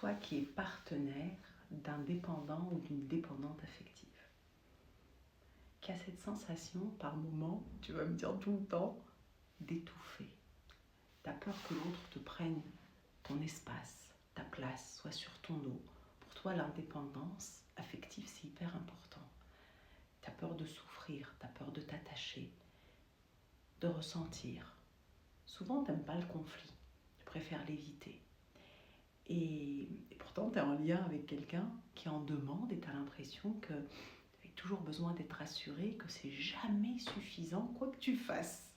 toi qui es partenaire d'un dépendant ou d'une dépendante affective, qui a cette sensation par moment, tu vas me dire tout le temps, d'étouffer. Tu as peur que l'autre te prenne ton espace, ta place, soit sur ton dos. Pour toi, l'indépendance affective, c'est hyper important. Tu as peur de souffrir, tu as peur de t'attacher, de ressentir. Souvent, tu n'aimes pas le conflit, tu préfères l'éviter. Et pourtant, tu es en lien avec quelqu'un qui en demande et tu as l'impression que tu as toujours besoin d'être rassuré, que c'est jamais suffisant, quoi que tu fasses.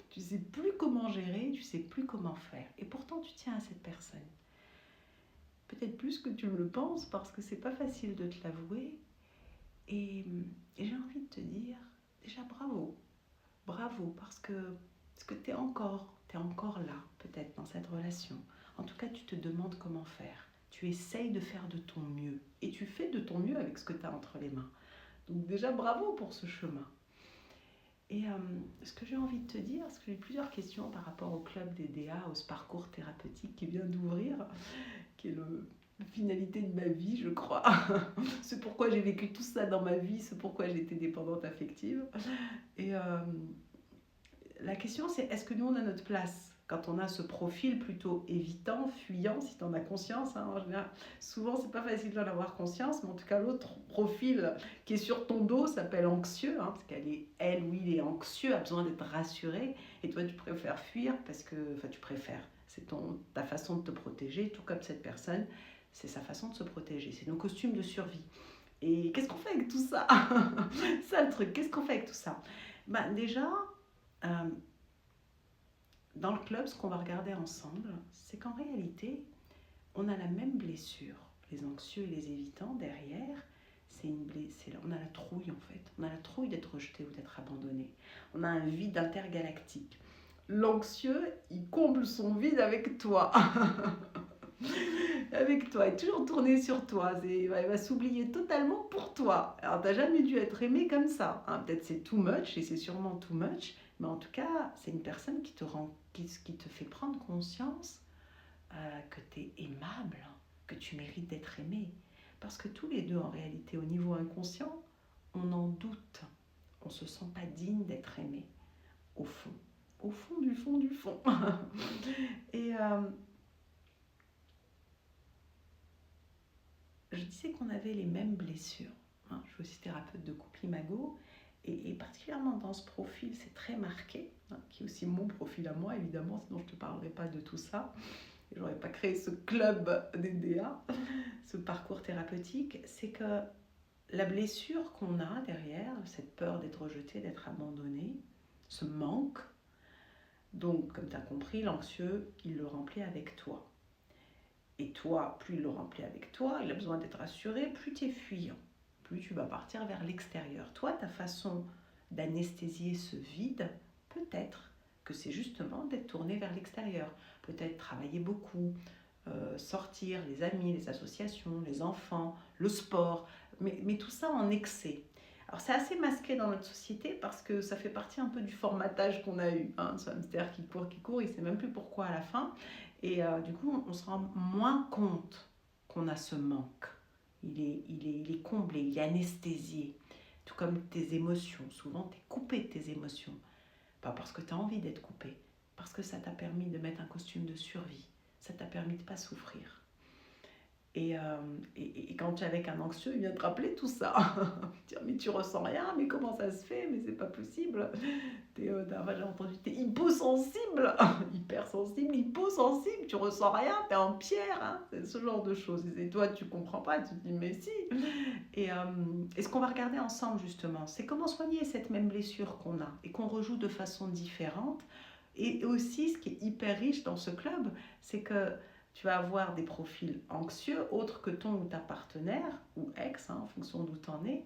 Tu ne sais plus comment gérer, tu ne sais plus comment faire. Et pourtant, tu tiens à cette personne. Peut-être plus que tu me le penses, parce que c'est pas facile de te l'avouer. Et j'ai envie de te dire, déjà bravo. Bravo, parce que tu es encore là, peut-être, dans cette relation. En tout cas, tu te demandes comment faire. Tu essayes de faire de ton mieux. Et tu fais de ton mieux avec ce que tu as entre les mains. Donc déjà, bravo pour ce chemin. Et ce que j'ai envie de te dire, parce que j'ai plusieurs questions par rapport au club des DA, au parcours thérapeutique qui vient d'ouvrir, qui est la finalité de ma vie, je crois. C'est pourquoi j'ai vécu tout ça dans ma vie, c'est pourquoi j'ai été dépendante affective. Et la question, c'est est-ce que nous, on a notre place quand on a ce profil plutôt évitant, fuyant, si tu en as conscience, hein, en général, souvent c'est pas facile d'en avoir conscience, mais en tout cas l'autre profil qui est sur ton dos s'appelle anxieux, hein, parce elle ou il est anxieux, a besoin d'être rassuré, et toi tu préfères fuir parce que, enfin tu préfères, c'est ta façon de te protéger, tout comme cette personne, c'est sa façon de se protéger, c'est nos costumes de survie. Et qu'est-ce qu'on fait avec tout ça? Ça le truc, qu'est-ce qu'on fait avec tout ça? Déjà, dans le club, ce qu'on va regarder ensemble, c'est qu'en réalité, on a la même blessure. Les anxieux et les évitants, derrière, on a la trouille en fait. On a la trouille d'être rejeté ou d'être abandonné. On a un vide intergalactique. L'anxieux, il comble son vide avec toi. Avec toi, il est toujours tourné sur toi. Il va s'oublier totalement pour toi. Alors, tu n'as jamais dû être aimé comme ça. Hein. Peut-être c'est too much, et c'est sûrement too much, mais en tout cas, c'est une personne qui te fait prendre conscience que tu es aimable, que tu mérites d'être aimé. Parce que tous les deux, en réalité, au niveau inconscient, on en doute. On ne se sent pas digne d'être aimé, au fond. Au fond du fond du fond. Et je disais qu'on avait les mêmes blessures. Hein. Je suis aussi thérapeute de couple imago. Et particulièrement dans ce profil, c'est très marqué, hein, qui est aussi mon profil à moi, évidemment, sinon je ne te parlerai pas de tout ça. Je n'aurais pas créé ce club des DA, ce parcours thérapeutique. C'est que la blessure qu'on a derrière, cette peur d'être rejeté, d'être abandonné, ce manque, donc comme tu as compris, l'anxieux, il le remplit avec toi. Et toi, plus il le remplit avec toi, il a besoin d'être rassuré, plus tu es fuyant, plus tu vas partir vers l'extérieur. Toi, ta façon d'anesthésier ce vide, peut-être que c'est justement d'être tourné vers l'extérieur. Peut-être travailler beaucoup, sortir, les amis, les associations, les enfants, le sport, mais tout ça en excès. Alors c'est assez masqué dans notre société parce que ça fait partie un peu du formatage qu'on a eu. Hein, ce hamster qui court, il ne sait même plus pourquoi à la fin. Et du coup, on se rend moins compte qu'on a ce manque. Il est comblé, il est anesthésié. Tout comme tes émotions. Souvent, tu es coupé de tes émotions. Pas parce que tu as envie d'être coupé, parce que ça t'a permis de mettre un costume de survie. Ça t'a permis de ne pas souffrir. Et quand tu es avec un anxieux, il vient te rappeler tout ça. Dire, mais tu ressens rien, mais comment ça se fait? Mais c'est pas possible. J'ai entendu, t'es hyposensible, hypersensible, hyposensible, tu ressens rien, t'es en pierre. Hein, c'est ce genre de choses. Et toi, tu comprends pas, tu te dis, mais si. Et ce qu'on va regarder ensemble, justement, c'est comment soigner cette même blessure qu'on a et qu'on rejoue de façon différente. Et aussi, ce qui est hyper riche dans ce club, c'est que tu vas avoir des profils anxieux, autres que ton ou ta partenaire, ou ex, hein, en fonction d'où tu en es,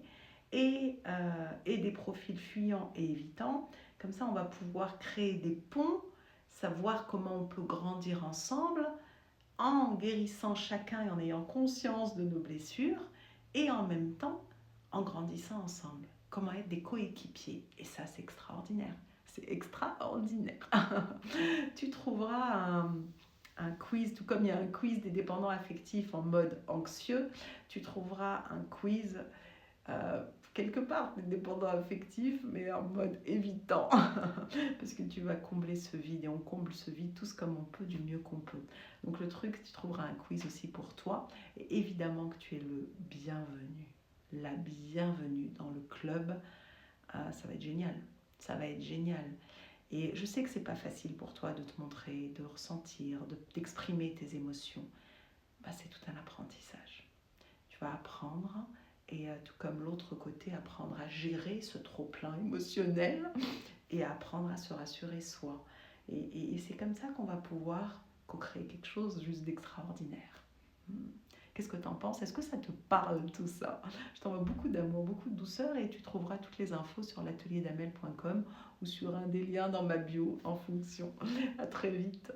et des profils fuyants et évitants. Comme ça, on va pouvoir créer des ponts, savoir comment on peut grandir ensemble, en guérissant chacun et en ayant conscience de nos blessures, et en même temps, en grandissant ensemble. Comment être des coéquipiers. Et ça, c'est extraordinaire. C'est extraordinaire. Tu trouveras un quiz, tout comme il y a un quiz des dépendants affectifs en mode anxieux, tu trouveras un quiz quelque part des dépendants affectifs, mais en mode évitant, parce que tu vas combler ce vide et on comble ce vide tous comme on peut, du mieux qu'on peut. Donc le truc, tu trouveras un quiz aussi pour toi, et évidemment que tu es le bienvenu, la bienvenue dans le club. Ça va être génial, ça va être génial. Et je sais que c'est pas facile pour toi de te montrer, de ressentir, d'exprimer tes émotions. C'est tout un apprentissage. Tu vas apprendre, et tout comme l'autre côté, apprendre à gérer ce trop-plein émotionnel et à apprendre à se rassurer soi. Et c'est comme ça qu'on va pouvoir co-créer quelque chose juste d'extraordinaire. Qu'est-ce que tu en penses? Est-ce que ça te parle tout ça? Je t'envoie beaucoup d'amour, beaucoup de douceur, et tu trouveras toutes les infos sur l'atelierDamel.com ou sur un des liens dans ma bio en fonction. À très vite.